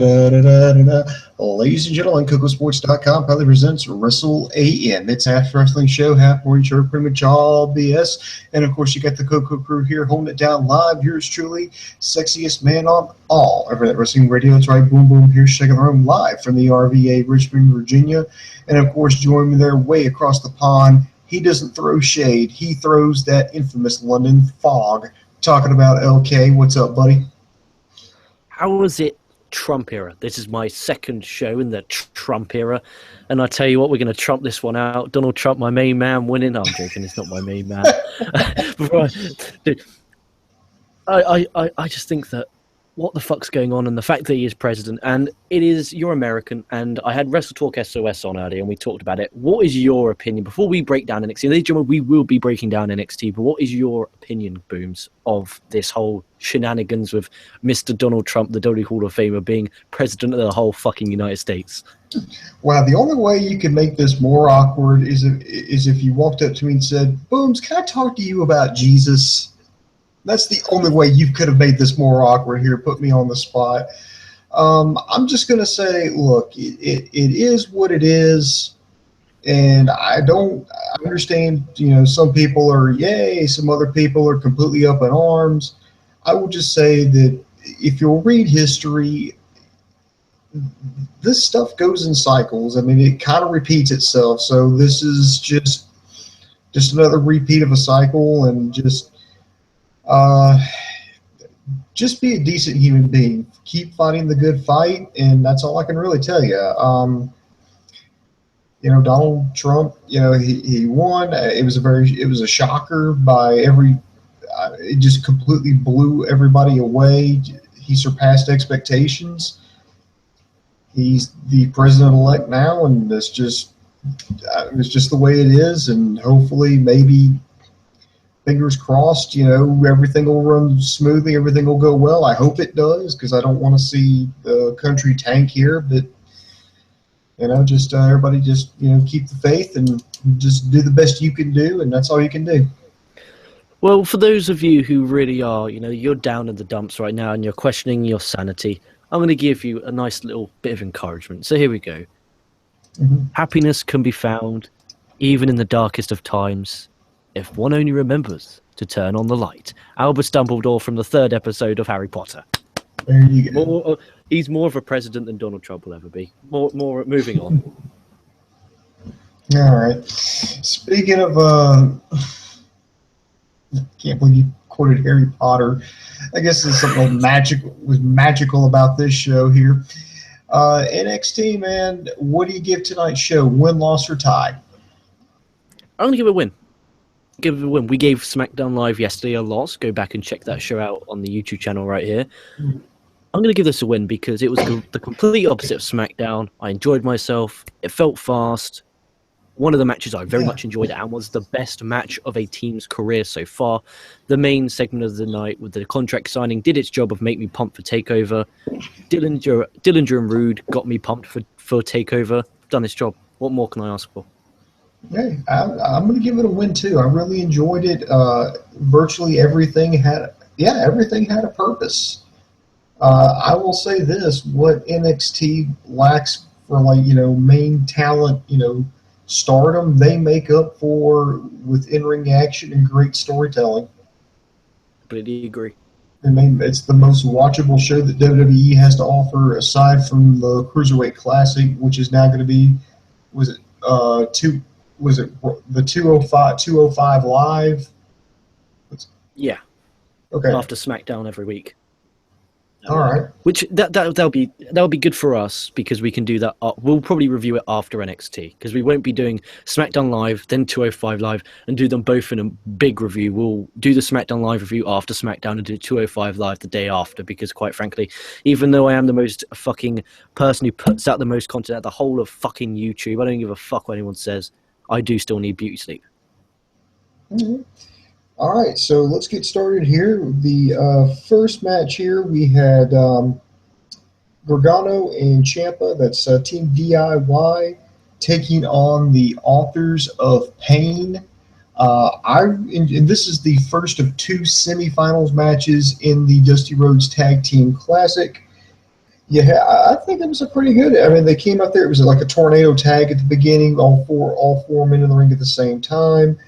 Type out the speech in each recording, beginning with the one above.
Da-da-da-da-da. Ladies and gentlemen, KocoSports.com proudly presents Wrestle AM. It's half wrestling show, half morning show, pretty much all BS. And of course, you got the Koco crew here holding it down live. Yours truly, sexiest man on all over that wrestling radio. That's right, boom, boom. Here's shaking the room live from the RVA, Richmond, Virginia. And of course, joining me there way across the pond. He doesn't throw shade. He throws that infamous London fog. Talking about LK. What's up, buddy? How was it? Trump era. This is my second show in the Trump era, and I tell you what, we're going to trump this one out. Donald Trump, my main man, winning. I'm joking, it's not my main man. I just think that what the fuck's going on, and the fact that he is president, and you're American, and I had Wrestle Talk SOS on earlier, and we talked about it. What is your opinion, before we break down NXT, ladies and gentlemen, we will be breaking down NXT, but what is your opinion, Booms, of this whole shenanigans with Mr. Donald Trump, the WWE Hall of Famer, being president of the whole fucking United States? Wow, the only way you can make this more awkward is if you walked up to me and said, Booms, can I talk to you about Jesus? That's the only way you could have made this more awkward here, put me on the spot. I'm just going to say, look, it is what it is, and I understand, some people are yay, some other people are completely up in arms. I will just say that if you'll read history, this stuff goes in cycles. I mean, it kind of repeats itself, so this is just another repeat of a cycle, and just be a decent human being. Keep fighting the good fight, and that's all I can really tell you. Donald Trump, he won. It was a shocker by every. It just completely blew everybody away. He surpassed expectations. He's the president-elect now, and it's just the way it is. And hopefully, maybe, fingers crossed, everything will run smoothly, everything will go well. I hope it does, because I don't want to see the country tank here. But everybody keep the faith and just do the best you can do, and that's all you can do. Well, for those of you who really are, you're down in the dumps right now and you're questioning your sanity, I'm going to give you a nice little bit of encouragement. So here we go. Mm-hmm. Happiness can be found even in the darkest of times, if one only remembers to turn on the light. Albus Dumbledore from the 3rd episode of Harry Potter. There you go. He's more of a president than Donald Trump will ever be. More. Moving on. All right. Speaking of, I can't believe you quoted Harry Potter. I guess there's something magical about this show here. NXT, man, what do you give tonight's show? Win, loss, or tie? I'm going to give it a win. We gave SmackDown Live yesterday a loss. Go back and check that show out on the YouTube channel right here. I'm going to give this a win because it was the complete opposite of SmackDown. I enjoyed myself. It felt fast. One of the matches I very much enjoyed and was the best match of a team's career so far. The main segment of the night with the contract signing did its job of make me pumped for TakeOver. Dillinger and Rude got me pumped for TakeOver. Done its job. What more can I ask for? Hey, I'm going to give it a win too. I really enjoyed it. Virtually everything had a purpose. I will say this: what NXT lacks for main talent, stardom, they make up for with in-ring action and great storytelling. Completely agree. I mean, it's the most watchable show that WWE has to offer, aside from the Cruiserweight Classic, which is now going to be, the 205 Live? Yeah. Okay. After SmackDown every week. All right. Which that'll be good for us because we can do that. We'll probably review it after NXT because we won't be doing SmackDown Live, then 205 Live, and do them both in a big review. We'll do the SmackDown Live review after SmackDown and do 205 Live the day after because, quite frankly, even though I am the most fucking person who puts out the most content at the whole of fucking YouTube, I don't give a fuck what anyone says. I do still need beauty sleep. Mm-hmm. All right, so let's get started here. The first match here, we had Gargano and Ciampa, that's Team DIY, taking on the Authors of Pain. And this is the first of 2 semifinals matches in the Dusty Rhodes Tag Team Classic. Yeah, I think it was a pretty good. I mean, they came out there. It was like a tornado tag at the beginning. All four men in the ring at the same time.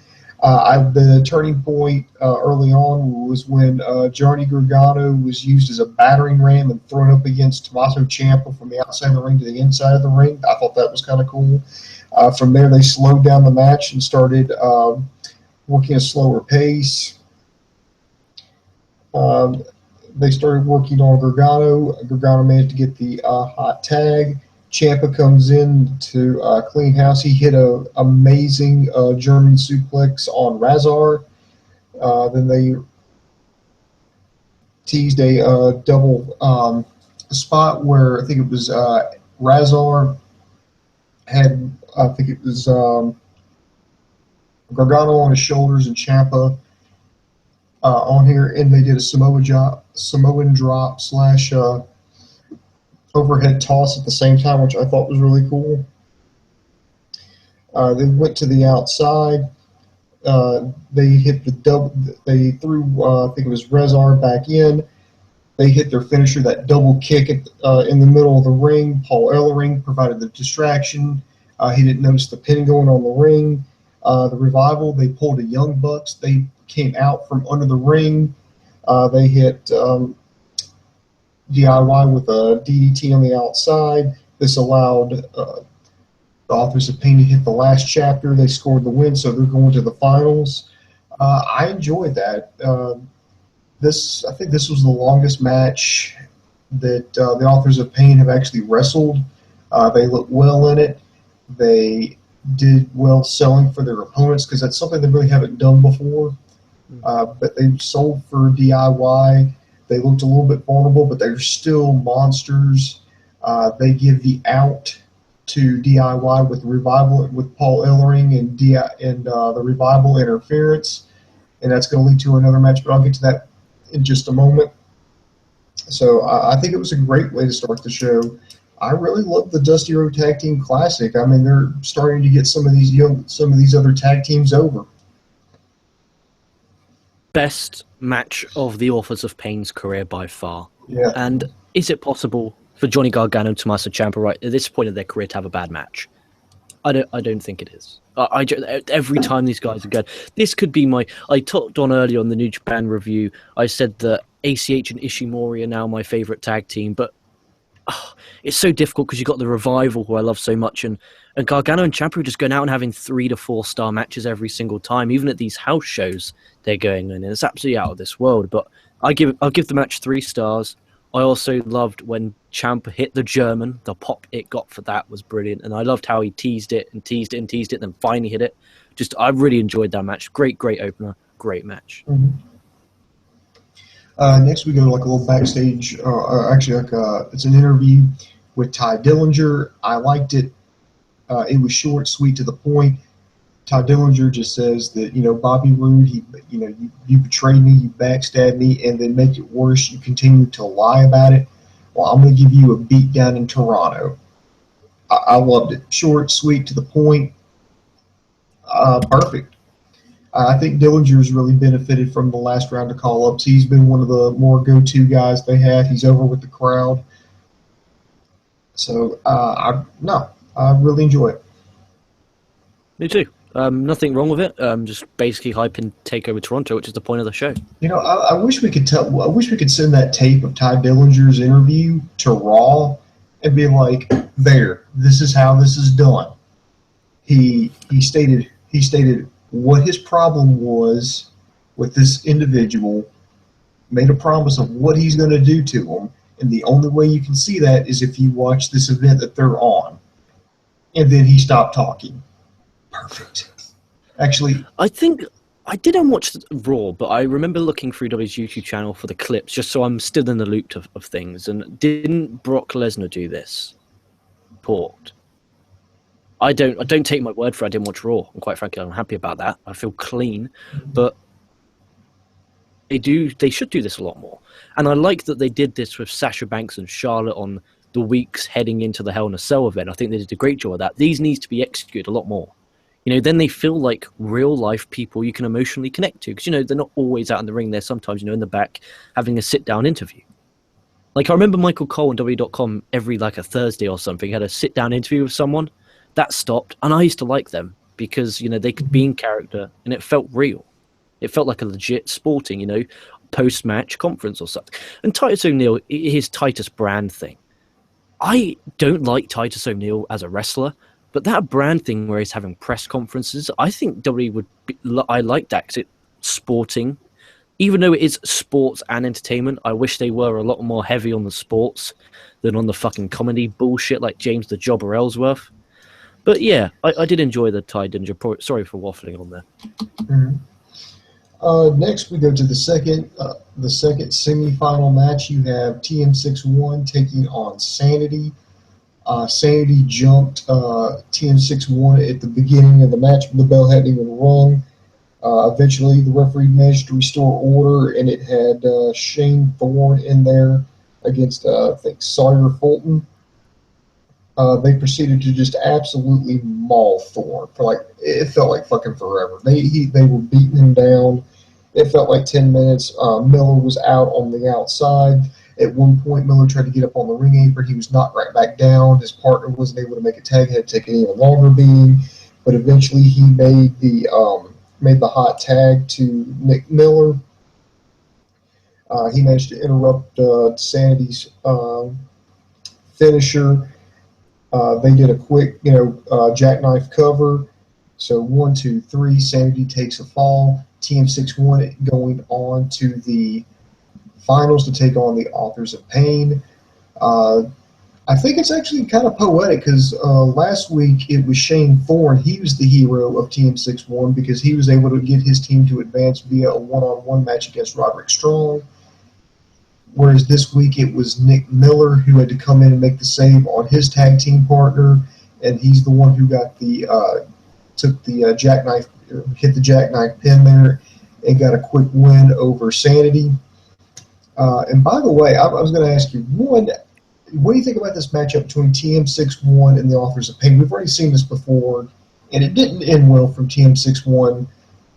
The turning point early on was when Johnny Gargano was used as a battering ram and thrown up against Tommaso Ciampa from the outside of the ring to the inside of the ring. I thought that was kind of cool. From there, they slowed down the match and started working a slower pace. They started working on Gargano. Gargano managed to get the hot tag. Ciampa comes in to clean house. He hit a amazing German suplex on Razor. Then they teased a double spot where I think it was Razor had, I think it was Gargano on his shoulders and Ciampa on here, and they did a Samoan drop slash overhead toss at the same time, which I thought was really cool. They went to the outside. They hit the double. They threw, I think it was Rezar back in. They hit their finisher, that double kick in the middle of the ring. Paul Ellering provided the distraction. He didn't notice the pin going on the ring. The Revival, they pulled a Young Bucks. They came out from under the ring. They hit DIY with a DDT on the outside. This allowed the Authors of Pain to hit the last chapter. They scored the win, so they're going to the finals. I enjoyed that. I think this was the longest match that the Authors of Pain have actually wrestled. They looked well in it. They did well selling for their opponents because that's something they really haven't done before. But they sold for DIY. They looked a little bit vulnerable, but they're still monsters. They give the out to DIY with the Revival, with Paul Ellering and the Revival interference, and that's going to lead to another match. But I'll get to that in just a moment. So I think it was a great way to start the show. I really love the Dusty Road Tag Team Classic. I mean, they're starting to get some of these other tag teams over. Best match of the Authors of Pain's career by far. Yeah. And is it possible for Johnny Gargano and Tommaso Ciampa right at this point of their career to have a bad match? I don't think it is. Every time these guys are good, this could be my. I talked on earlier on the New Japan review. I said that ACH and Ishimori are now my favorite tag team, but it's so difficult because you got the Revival, who I love so much, and Gargano and Ciampa are just going out and having 3 to 4 star matches every single time. Even at these house shows, they're going in, and it's absolutely out of this world. But I'll give the match 3 stars. I also loved when Ciampa hit the German. The pop it got for that was brilliant, and I loved how he teased it, and then finally hit it. I really enjoyed that match. Great opener, great match. Mm-hmm. Next, we go to like a little backstage, it's an interview with Ty Dillinger. I liked it. It was short, sweet, to the point. Ty Dillinger just says that, Bobby Roode, you betrayed me, you backstabbed me, and then make it worse, you continue to lie about it. Well, I'm going to give you a beat down in Toronto. I loved it. Short, sweet, to the point. Perfect. I think Dillinger's really benefited from the last round of call-ups. He's been one of the more go-to guys they have. He's over with the crowd. So, I really enjoy it. Me too. Nothing wrong with it. Just basically hyping TakeOver Toronto, which is the point of the show. I wish we could send that tape of Ty Dillinger's interview to Raw and be like, "There, this is how this is done." He stated what his problem was with this individual, made a promise of what he's going to do to him, and the only way you can see that is if you watch this event that they're on. And then he stopped talking. Perfect. Actually, I think I didn't watch Raw, but I remember looking through W's YouTube channel for the clips, just so I'm still in the loop of things. And didn't Brock Lesnar do this? Port. I don't take my word for it. I didn't watch Raw, and quite frankly, I'm happy about that. I feel clean, but they should do this a lot more. And I like that they did this with Sasha Banks and Charlotte on the weeks heading into the Hell in a Cell event. I think they did a great job of that. These needs to be executed a lot more. Then they feel like real life people you can emotionally connect to, because they're not always out in the ring. They're sometimes in the back having a sit down interview. Like, I remember Michael Cole on WWE.com every, like, a Thursday or something, had a sit-down interview with someone. That stopped, and I used to like them because, you know, they could be in character, and it felt real. It felt like a legit sporting, you know, post-match conference or something. And Titus O'Neil, his Titus brand thing. I don't like Titus O'Neil as a wrestler, but that brand thing where he's having press conferences, I think WWE would be, I like that because it's sporting. Even though it is sports and entertainment, I wish they were a lot more heavy on the sports than on the fucking comedy bullshit like James the Jobber Ellsworth. But yeah, I did enjoy the Ty Dillinger. Sorry for waffling on there. Mm-hmm. Next, we go to the second semi-final match. You have TM61 taking on Sanity. Sanity jumped TM61 at the beginning of the match, but the bell hadn't even rung. Eventually, the referee managed to restore order, and it had Shane Thorne in there against, I think, Sawyer Fulton. They proceeded to just absolutely maul Thorne for like, it felt like fucking forever. They were beating him down. It felt like 10 minutes. Miller was out on the outside. At one point, Miller tried to get up on the ring apron. He was knocked right back down. His partner wasn't able to make a tag. Had to take an even longer beating. But eventually, he made the hot tag to Nick Miller. He managed to interrupt Sanity's finisher. They did a quick, jackknife cover. So 1, 2, 3, Sanity takes a fall. TM61 going on to the finals to take on the Authors of Pain. I think it's actually kind of poetic because last week it was Shane Thorne. He was the hero of TM61 because he was able to get his team to advance via a one-on-one match against Roderick Strong. Whereas this week it was Nick Miller who had to come in and make the save on his tag team partner, and he's the one who got took the jackknife, hit the jackknife pin there, and got a quick win over Sanity. And by the way, I was going to ask you, one, what do you think about this matchup between TM61 and the Authors of Pain? We've already seen this before, and it didn't end well from TM61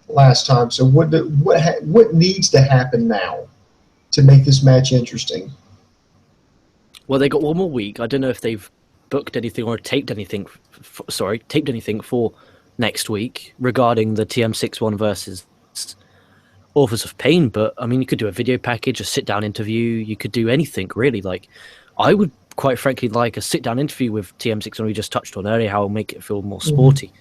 last time. So what needs to happen now to make this match interesting? Well, they got one more week. I don't know if they've booked anything or taped anything for next week regarding the TM61 versus Authors of Pain. But I mean, you could do a video package, a sit-down interview. You could do anything really. Like, I would quite frankly like a sit-down interview with TM61 we just touched on earlier. How I'll make it feel more sporty,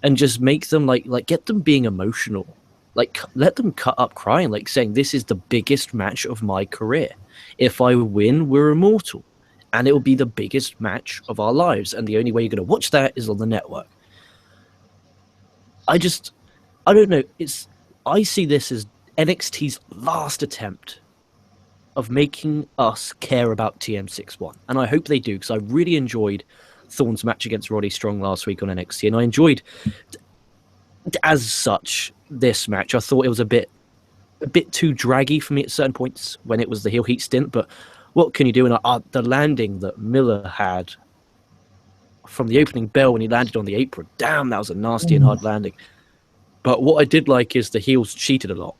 and just make them like get them being emotional. Like, let them cut up crying, like saying, this is the biggest match of my career. If I win, we're immortal. And it will be the biggest match of our lives. And the only way you're going to watch that is on the network. I don't know. I see this as NXT's last attempt of making us care about TM61. And I hope they do, because I really enjoyed Thorne's match against Roddy Strong last week on NXT. And I enjoyed, as such, this match. I thought it was a bit too draggy for me at certain points when it was the heel heat stint, but what can you do? And the landing that Miller had from the opening bell when he landed on the apron, damn, that was a nasty and hard landing. But what I did like is the heels cheated a lot.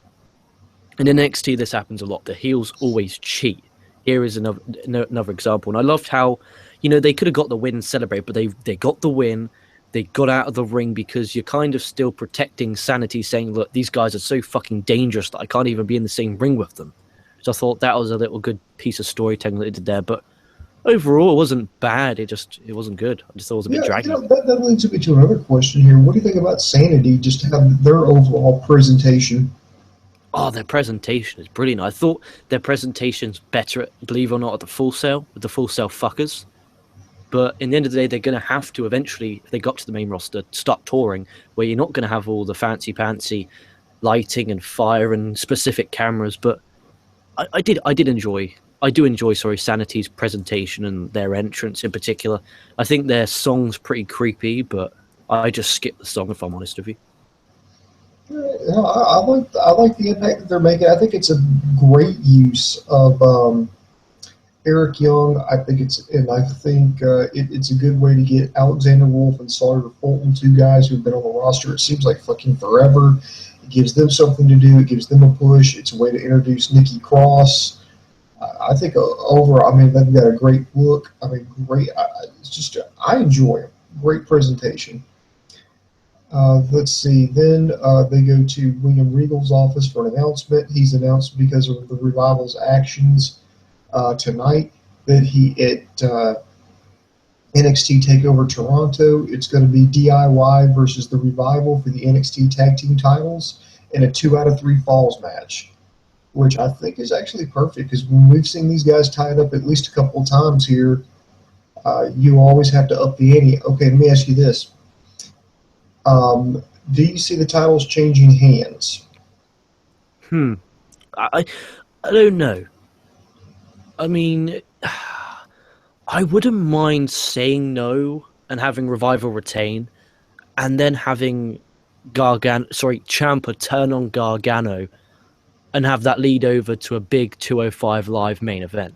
In NXT, this happens a lot. The heels always cheat. Here is another example. And I loved how, they could have got the win and celebrate, but they got the win. They got out of the ring because you're kind of still protecting Sanity, saying, look, these guys are so fucking dangerous that I can't even be in the same ring with them. So I thought that was a little good piece of storytelling that they did there. But overall, it wasn't bad. It wasn't good. I just thought it was a bit draggy. That leads me to another question here. What do you think about Sanity, just have their overall presentation? Oh, their presentation is brilliant. I thought their presentation's better, believe it or not, at the Full Sail, with the Full Sail fuckers. But in the end of the day, they're going to have to eventually, if they got to the main roster, start touring, where you're not going to have all the fancy lighting and fire and specific cameras. But I do enjoy Sanity's presentation and their entrance in particular. I think their song's pretty creepy, but I just skip the song if I'm honest with you. I like the impact that they're making. I think it's a great use of Eric Young. I think it's a good way to get Alexander Wolf and Sawyer Fulton, two guys who've been on the roster, it seems like fucking forever. It gives them something to do. It gives them a push. It's a way to introduce Nikki Cross. I think overall, I mean, they've got a great look. I mean, great. It's just I enjoy it. Great presentation. Let's see. Then they go to William Regal's office for an announcement. He's announced because of the Revival's actions tonight that he at NXT TakeOver Toronto. It's going to be DIY versus the Revival for the NXT Tag Team titles in a 2 out of 3 falls match, which I think is actually perfect because when we've seen these guys tied up at least a couple of times here, you always have to up the ante. Okay, let me ask you this. Do you see the titles changing hands? I don't know. I mean, I wouldn't mind saying no and having Revival retain, and then having Ciampa turn on Gargano, and have that lead over to a big 205 live main event.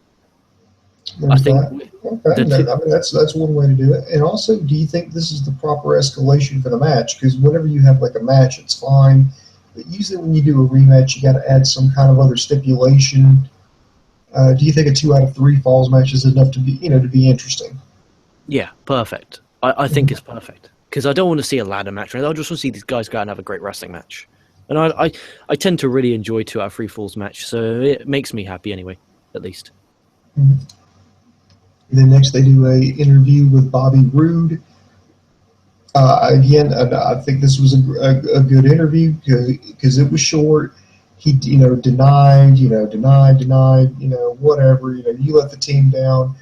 I think that's one way to do it. And also, do you think this is the proper escalation for the match? Because whenever you have like a match, it's fine, but usually when you do a rematch, you got to add some kind of other stipulation. Do you think a 2 out of 3 falls match is enough to be interesting? Yeah, perfect. I think it's perfect because I don't want to see a ladder match. I just want to see these guys go out and have a great wrestling match. And I tend to really enjoy 2 out of 3 falls match, so it makes me happy anyway, at least. Mm-hmm. Then next they do a interview with Bobby Roode. Again, I think this was a good interview because it was short. He denied, whatever. You let the team down,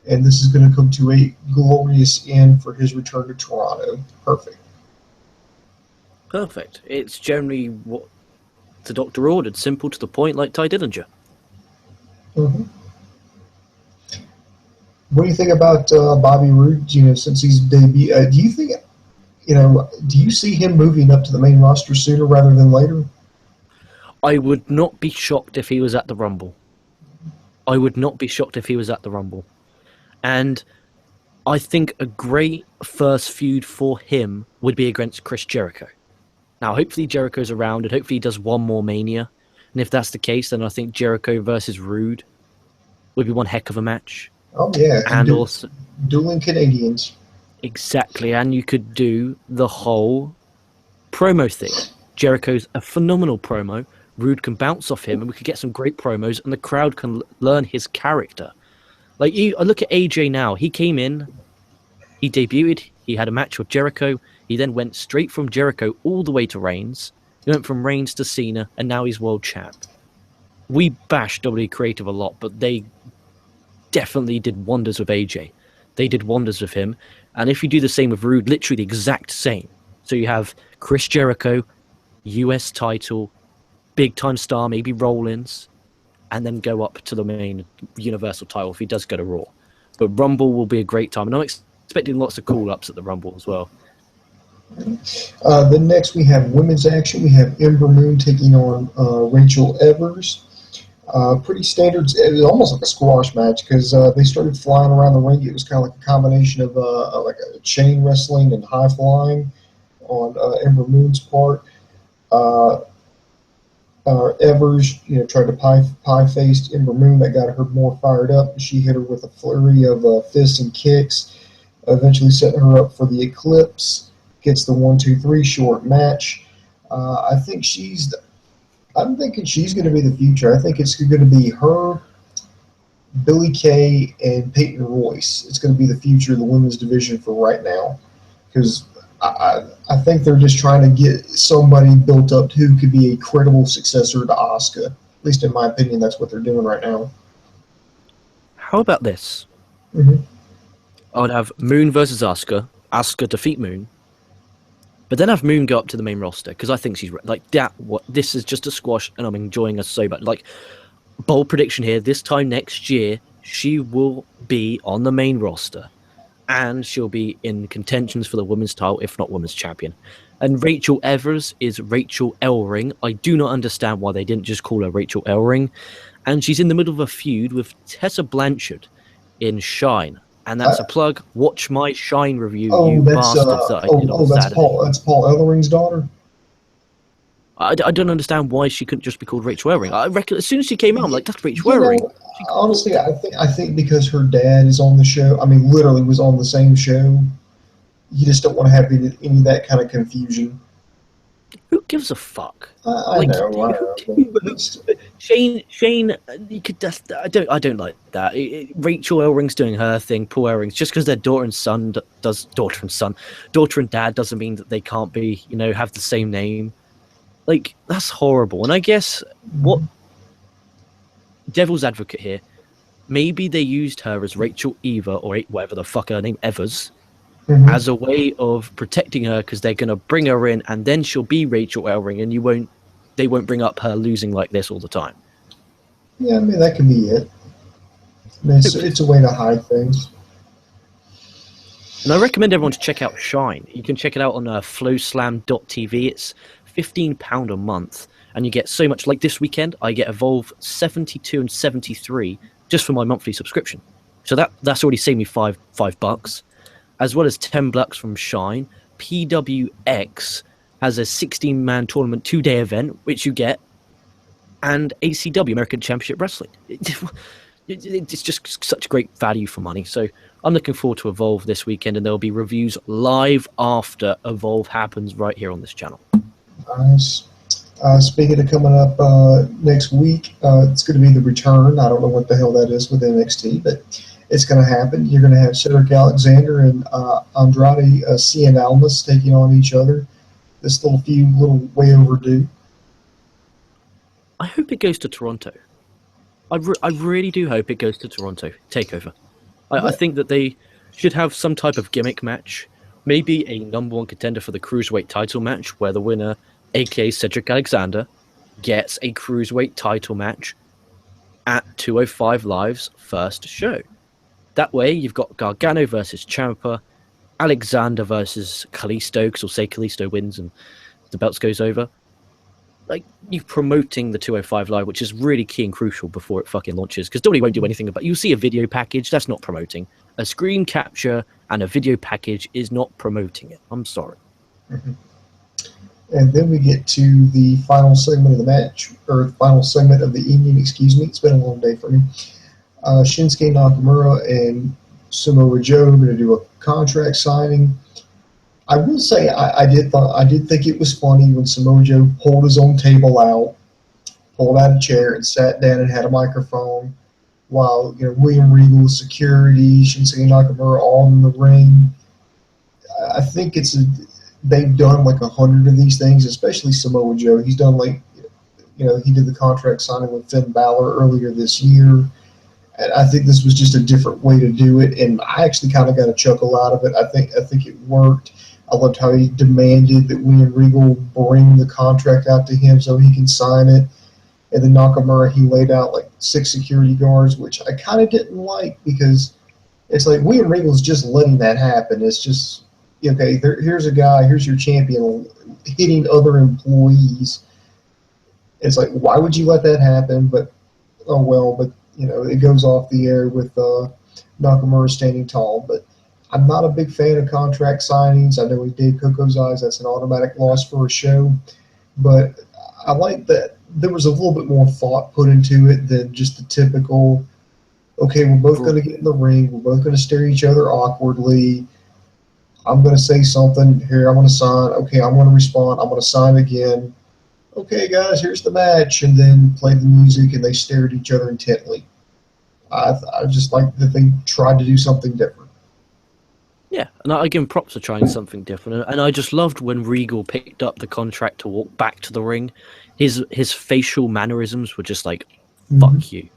and this is going to come to a glorious end for his return to Toronto. Perfect. It's generally what the doctor ordered, simple to the point, like Ty Dillinger. Mm-hmm. What do you think about Bobby Roode? Since he's debuted, do you think, do you see him moving up to the main roster sooner rather than later? I would not be shocked if he was at the Rumble. And I think a great first feud for him would be against Chris Jericho. Now, hopefully Jericho's around, and hopefully he does one more Mania. And if that's the case, then I think Jericho versus Roode would be one heck of a match. Oh, yeah. And also dueling Canadians. Exactly. And you could do the whole promo thing. Jericho's a phenomenal promo. Roode can bounce off him, and we could get some great promos, and the crowd can learn his character. Like, I look at AJ now. He came in, he debuted, he had a match with Jericho. He then went straight from Jericho all the way to Reigns. He went from Reigns to Cena, and now he's world champ. We bash WWE Creative a lot, but they definitely did wonders with AJ. They did wonders with him. And if you do the same with Roode, literally the exact same. So you have Chris Jericho, US title, big-time star, maybe Rollins, and then go up to the main Universal title if he does go to Raw. But Rumble will be a great time. And I'm expecting lots of call-ups at the Rumble as well. Then next we have women's action. We have Ember Moon taking on Rachel Evers. Pretty standard. It was almost like a squash match because they started flying around the ring. It was kind of like a combination of like a chain wrestling and high flying on Ember Moon's part. Evers, tried to pie-faced Ember Moon. That got her more fired up. She hit her with a flurry of fists and kicks, eventually setting her up for the Eclipse. Gets the 1-2-3 short match. I'm thinking she's going to be the future. I think it's going to be her, Billie Kay, and Peyton Royce. It's going to be the future of the women's division for right now. Because I think they're just trying to get somebody built up who could be a credible successor to Asuka. At least in my opinion, that's what they're doing right now. How about this? Mm-hmm. I would have Moon versus Asuka. Asuka defeat Moon. But then have Moon go up to the main roster because I think she's like that. This is just a squash, and I'm enjoying her so much. Like, bold prediction here: this time next year, she will be on the main roster, and she'll be in contentions for the women's title, if not women's champion. And Rachel Evers is Rachel Ellering. I do not understand why they didn't just call her Rachel Ellering, and she's in the middle of a feud with Tessa Blanchard in Shine. And that's a plug. Watch my Shine review, you bastards that I did on Saturday. That's Paul Ellering's daughter? I don't understand why she couldn't just be called Rachel Ellering. I reckon as soon as she came out, I'm like, that's Rachel Ellering. Honestly, I think because her dad is on the show, I mean, literally was on the same show, you just don't want to have any of that kind of confusion. Who gives a fuck? I know. Shane, you could just, I don't like that. Rachel Ellring's doing her thing. Paul Ellring's just because they're daughter and dad doesn't mean that they can't be, have the same name. Like, that's horrible. And I guess what devil's advocate here, maybe they used her as Rachel Eva or whatever the fuck her name Evers. As a way of protecting her because they're going to bring her in and then she'll be Rachel Ellering and they won't bring up her losing like this all the time. Yeah, I mean, that could be it. I mean, it's a way to hide things. And I recommend everyone to check out Shine. You can check it out on flowslam.tv. It's £15 a month and you get so much. Like this weekend, I get Evolve 72 and 73 just for my monthly subscription. So that's already saved me $5. As well as $10 from Shine. PWX has a 16-man tournament 2-day event, which you get, and ACW, American Championship Wrestling. It's just such great value for money. So I'm looking forward to Evolve this weekend, and there'll be reviews live after Evolve happens right here on this channel. Nice. Speaking of coming up next week, it's going to be the return. I don't know what the hell that is with NXT, but it's going to happen. You're going to have Cedric Alexander and Andrade Cien Almas taking on each other. This little way overdue. I hope it goes to Toronto. I really do hope it goes to Toronto TakeOver. I think that they should have some type of gimmick match, maybe a number one contender for the Cruiserweight title match, where the winner, aka Cedric Alexander, gets a Cruiserweight title match at 205 Live's first show. That way, you've got Gargano versus Ciampa, Alexander versus Kalisto, because we'll say Kalisto wins and the belts goes over. Like, you're promoting the 205 Live, which is really key and crucial before it fucking launches, because WWE won't do anything about it. You'll see a video package, that's not promoting. A screen capture and a video package is not promoting it. I'm sorry. Mm-hmm. And then we get to the final segment of the match, or final segment of the evening, excuse me. It's been a long day for me. Shinsuke Nakamura and Samoa Joe are going to do a contract signing. I will say I did think it was funny when Samoa Joe pulled his own table out, pulled out a chair, and sat down and had a microphone, while William Regal, security, Shinsuke Nakamura all in the ring. I think they've done like 100 of these things, especially Samoa Joe. He's done he did the contract signing with Finn Balor earlier this year. And I think this was just a different way to do it, and I actually kind of got a chuckle out of it. I think it worked. I loved how he demanded that William Regal bring the contract out to him so he can sign it. And then Nakamura, he laid out like 6 security guards, which I kind of didn't like, because it's like William Regal's just letting that happen. It's just, okay, here's a guy, here's your champion hitting other employees. It's like, why would you let that happen? But, oh well, but it goes off the air with Nakamura standing tall. But I'm not a big fan of contract signings. I know with Dave Coco's eyes, that's an automatic loss for a show. But I like that there was a little bit more thought put into it than just the typical, okay, we're both going to get in the ring. We're both going to stare at each other awkwardly. I'm going to say something. Here, I'm going to sign. Okay, I'm going to respond. I'm going to sign again. Okay, guys, here's the match. And then play the music, and they stare at each other intently. I just like that they tried to do something different. Yeah, and I give him props for trying something different. And I just loved when Regal picked up the contract to walk back to the ring. His facial mannerisms were just like, fuck you.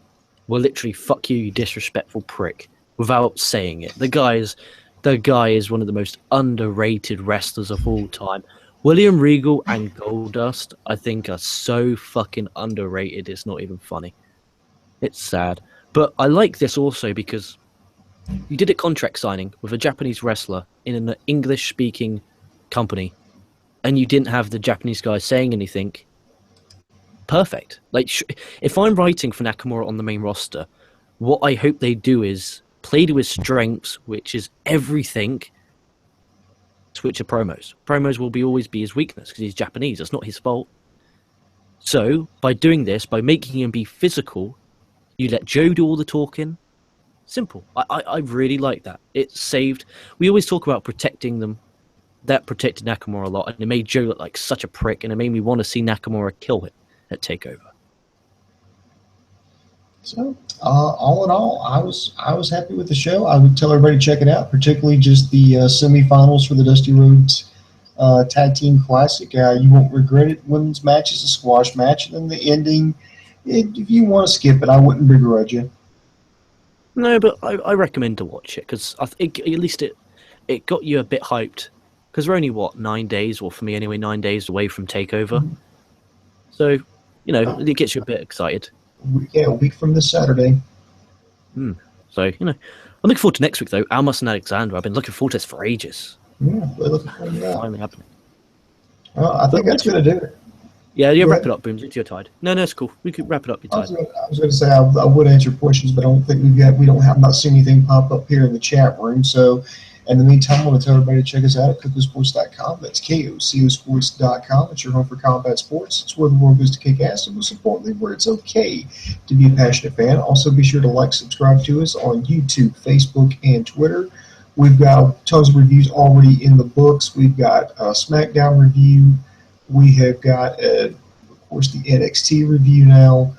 Well, literally, fuck you, you disrespectful prick, without saying it. The guy is one of the most underrated wrestlers of all time. William Regal and Goldust, I think, are so fucking underrated, it's not even funny. It's sad. But I like this also because you did a contract signing with a Japanese wrestler in an English-speaking company, and you didn't have the Japanese guy saying anything. Perfect. Like, if I'm writing for Nakamura on the main roster, what I hope they do is play to his strengths, which is everything. Switch to promos. Promos will always be his weakness because he's Japanese. It's not his fault. So by doing this, by making him be physical, you let Joe do all the talking. Simple. I really like that. It saved. We always talk about protecting them. That protected Nakamura a lot, and it made Joe look like such a prick, and it made me want to see Nakamura kill him at TakeOver. So, all in all, I was happy with the show. I would tell everybody to check it out, particularly just the semifinals for the Dusty Rhodes Tag Team Classic. You won't regret it. Women's match is a squash match, and then the ending, if you want to skip it, I wouldn't begrudge you. No, but I recommend to watch it because I think at least it got you a bit hyped. Because we're only, 9 days, or for me anyway, 9 days away from TakeOver. Mm-hmm. So, it gets you a bit excited. Yeah, a week from this Saturday. So, I'm looking forward to next week, though. Almas and Alexander. I've been looking forward to this for ages. Yeah, we're looking forward to that. Finally happening. I think that's going to do it. Yeah, wrap it up, Booms. You're tired. No, it's cool. We could wrap it up. You're tired. I was going to say I would answer questions, but I don't think I'm not seeing anything pop up here in the chat room. So, in the meantime, I want to tell everybody to check us out at KocoSports.com. That's KocoSports.com. It's your home for combat sports. It's where the world goes to kick ass, and most importantly, where it's okay to be a passionate fan. Also, be sure to subscribe to us on YouTube, Facebook, and Twitter. We've got tons of reviews already in the books. We've got a SmackDown review. We have got, of course, the NXT review now.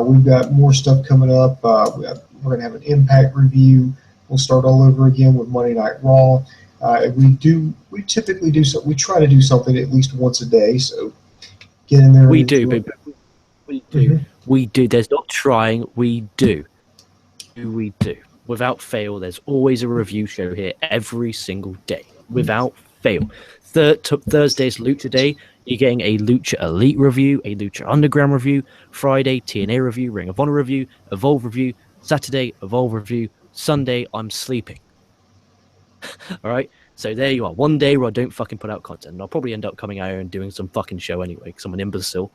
We've got more stuff coming up. We're going to have an Impact review. We'll start all over again with Monday Night Raw. We typically do so. We try to do something at least once a day. So get in there. We do, baby. We do. Mm-hmm. We do. There's not trying. We do. We do. Without fail, there's always a review show here every single day. Without fail. Thursday's Lucha Day. You're getting a Lucha Elite review, a Lucha Underground review. Friday, TNA review, Ring of Honor review, Evolve review. Saturday, Evolve review. Sunday, I'm sleeping. All right? So there you are. One day where I don't fucking put out content. And I'll probably end up coming out here and doing some fucking show anyway because I'm an imbecile.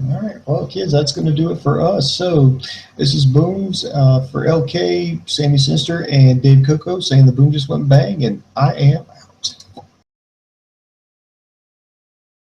All right. Well, kids, that's going to do it for us. So this is Booms for LK, Sammy Sister, and Dave Koco saying the boom just went bang, and I am